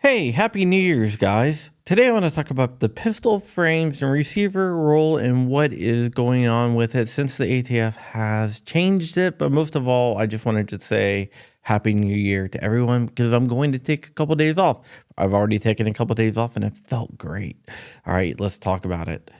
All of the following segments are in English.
Hey, happy New Year's, guys. Today I want to talk about the pistol frames and receiver rule and what is going on with it since the ATF has changed it. But most of all, I just wanted to say Happy New Year to everyone because I'm going to take a couple days off. I've already taken a couple days off and it felt great. All right, let's talk about it.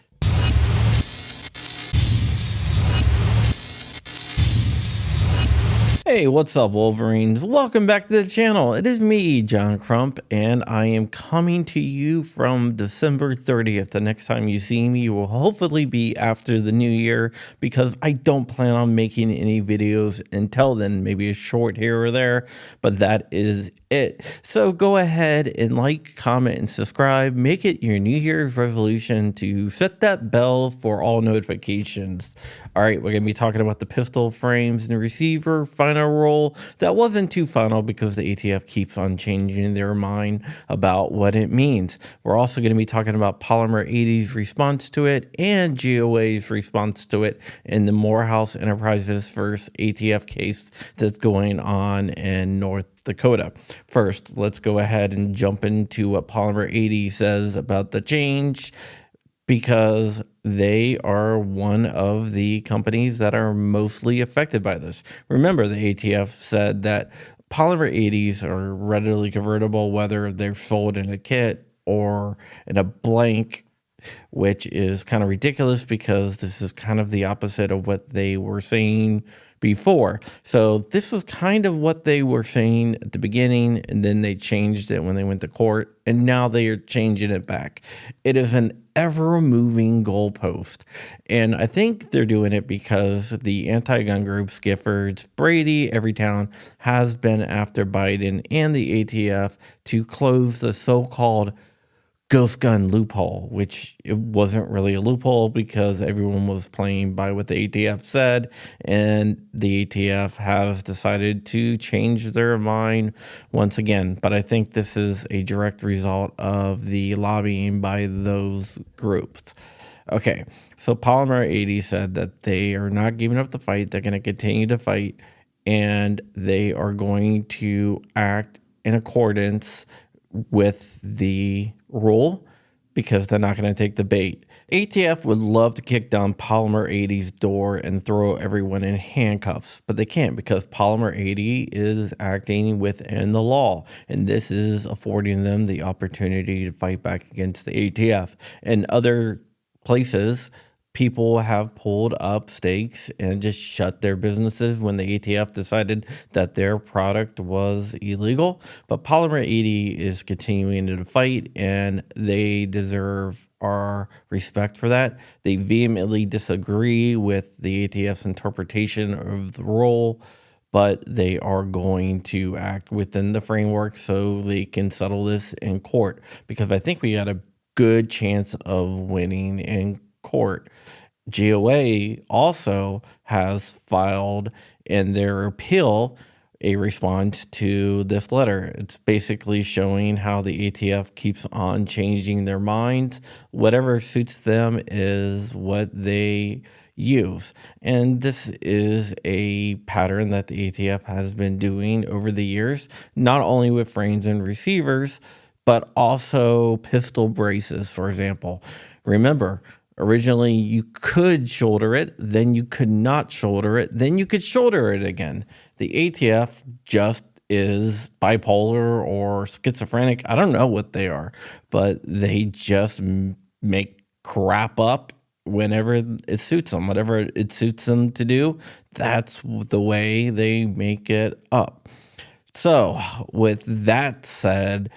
Hey, what's up, Wolverines? Welcome back to the channel. It is me, John Crump, and I am coming to you from December 30th. The next time you see me will hopefully be after the new year because I don't plan on making any videos until then, maybe a short here or there, but that is it. So go ahead and like, comment, and subscribe. Make it your New Year's resolution to set that bell for all notifications. All right, we're going to be talking about the pistol frames and receiver final rule. That wasn't too final because the ATF keeps on changing their mind about what it means. We're also going to be talking about Polymer80's response to it and GOA's response to it in the Morehouse Enterprises versus ATF case that's going on in North Dakota. First, let's go ahead and jump into what Polymer80 says about the change, because they are one of the companies that are mostly affected by this. Remember, the ATF said that Polymer80s are readily convertible, whether they're sold in a kit or in a blank, which is kind of ridiculous because this is kind of the opposite of what they were saying before. So this was kind of what they were saying at the beginning, and then they changed it when they went to court, and now they are changing it back. It is an ever-moving goalpost, and I think they're doing it because the anti-gun groups, Giffords, Brady, Everytown, has been after Biden and the ATF to close the so-called ghost gun loophole, which it wasn't really a loophole because everyone was playing by what the ATF said, and the ATF has decided to change their mind once again. But I think this is a direct result of the lobbying by those groups. Okay, so Polymer80 said that they are not giving up the fight. They're going to continue to fight, and they are going to act in accordance with the rule because they're not going to take the bait. ATF would love to kick down Polymer80's door and throw everyone in handcuffs, but they can't because Polymer80 is acting within the law, and this is affording them the opportunity to fight back against the ATF. And other places, people have pulled up stakes and just shut their businesses when the ATF decided that their product was illegal. But Polymer80 is continuing to fight, and they deserve our respect for that. They vehemently disagree with the ATF's interpretation of the rule, but they are going to act within the framework so they can settle this in court, because I think we got a good chance of winning in court. GOA also has filed in their appeal a response to this letter. It's basically showing how the ATF keeps on changing their minds. Whatever suits them is what they use. And this is a pattern that the ATF has been doing over the years, not only with frames and receivers, but also pistol braces, for example. Remember, originally you could shoulder it, then you could not shoulder it, then you could shoulder it again. The ATF just is bipolar or schizophrenic. I don't know what they are, but they just make crap up whenever it suits them. Whatever it suits them to do, that's the way they make it up. So with that said,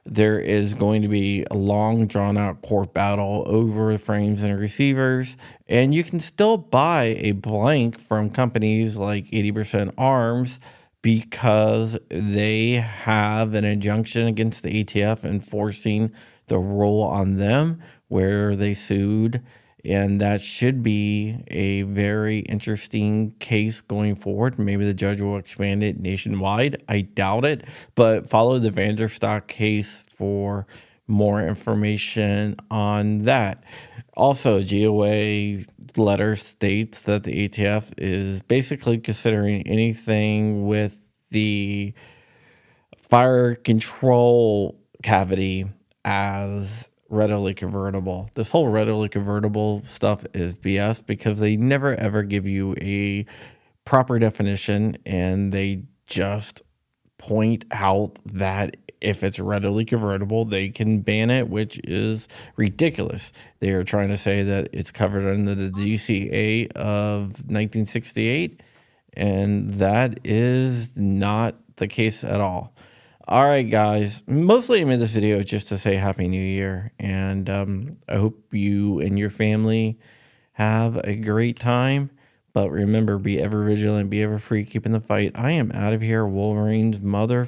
there is going to be a long drawn-out court battle over frames and receivers, and you can still buy a blank from companies like 80% Arms because they have an injunction against the ATF enforcing the rule on them where they sued, and that should be a very interesting case going forward. Maybe the judge will expand it nationwide. I doubt it, but follow the Vanderstock case for more information on that. Also, GOA letter states that the ATF is basically considering anything with the fire control cavity as readily convertible. This whole readily convertible stuff is BS because they never ever give you a proper definition, and they just point out that if it's readily convertible, they can ban it, which is ridiculous. They are trying to say that it's covered under the GCA of 1968, and that is not the case at all. All right, guys, mostly I made this video just to say Happy New Year, and I hope you and your family have a great time. But remember, be ever vigilant, be ever free, keeping the fight. I am out of here, Wolverine's mother